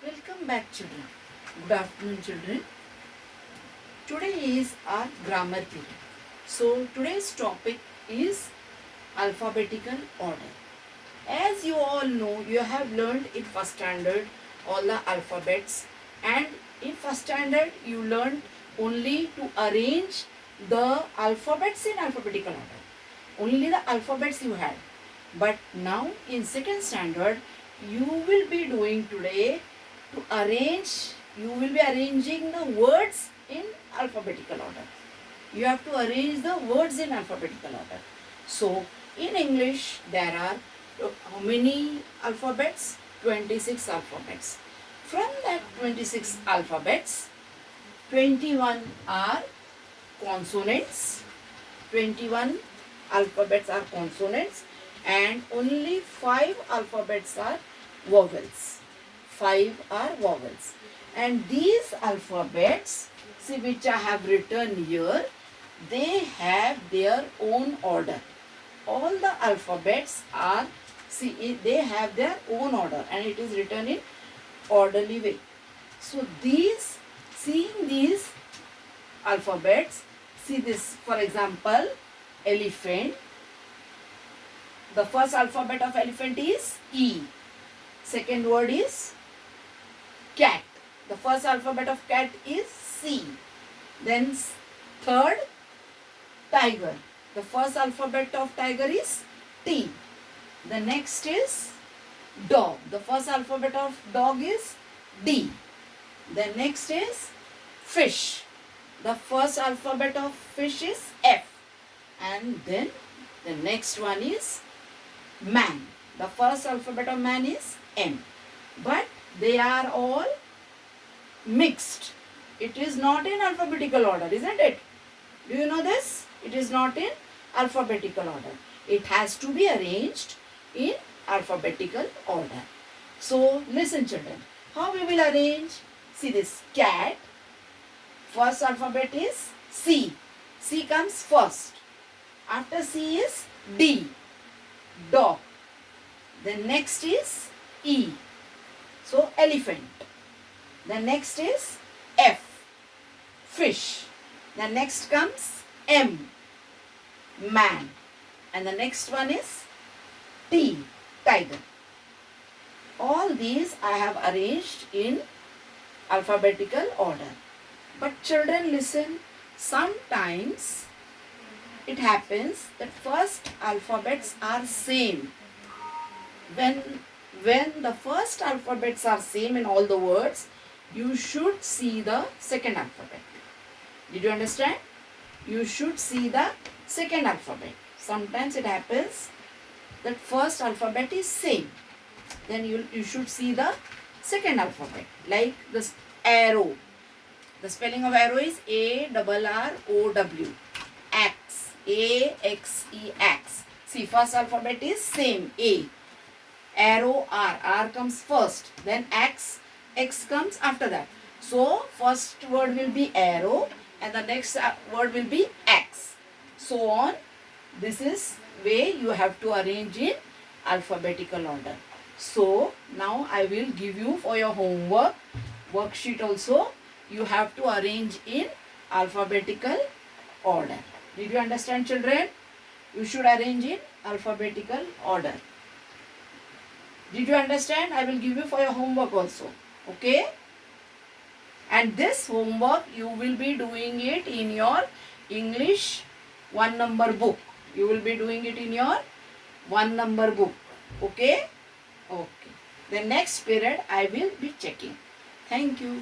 Welcome back, children. Good afternoon, children. Today is our grammar period. So today's topic is alphabetical order. As you all know, you have learned in first standard all the alphabets, and in first standard you learned only to arrange the alphabets in alphabetical order. Only the alphabets you had. But now in second standard you will be doing today to arrange, you will be arranging the words in alphabetical order. You have to arrange the words in alphabetical order. So in English there are how many alphabets? 26 alphabets. From that 26 alphabets, 21 are consonants, 21 alphabets are consonants, and only 5 alphabets are vowels. 5 are vowels. And these alphabets, see, which I have written here, they have their own order. All the alphabets are, see, they have their own order, and it is written in orderly way. So these, seeing these alphabets, see this, for example, elephant. The first alphabet of elephant is E. Second word is cat. The first alphabet of cat is C. Then third, tiger. The first alphabet of tiger is T. The next is dog. The first alphabet of dog is D. The next is fish. The first alphabet of fish is F. And then the next one is man. The first alphabet of man is M. But they are all mixed. It is not in alphabetical order, isn't it? Do you know this? It is not in alphabetical order. It has to be arranged in alphabetical order. So listen, children. How we will arrange? See this cat. First alphabet is C. C comes first. After C is D. Dog. Then next is E. So elephant. The next is F. Fish. The next comes M. Man. And the next one is T. Tiger. All these I have arranged in alphabetical order. But children, listen. Sometimes it happens that first alphabets are same. When the first alphabets are same in all the words, you should see the second alphabet. Did you understand? You should see the second alphabet. Sometimes it happens that first alphabet is same. Then you should see the second alphabet. Like this arrow. The spelling of arrow is A-R-R-O-W. Axe. A-X-E, axe. See, first alphabet is same, A. Arrow, R. R comes first. Then axe, X comes after that. So, first word will be arrow and the next word will be axe. So on. This is way you have to arrange in alphabetical order. So, now I will give you for your homework, worksheet also, you have to arrange in alphabetical order. Did you understand, children? You should arrange in alphabetical order. Did you understand? I will give you for your homework also. Okay? And this homework you will be doing it in your English 1 number book. You will be doing it in your 1 number book. Okay? Okay. The next period I will be checking. Thank you.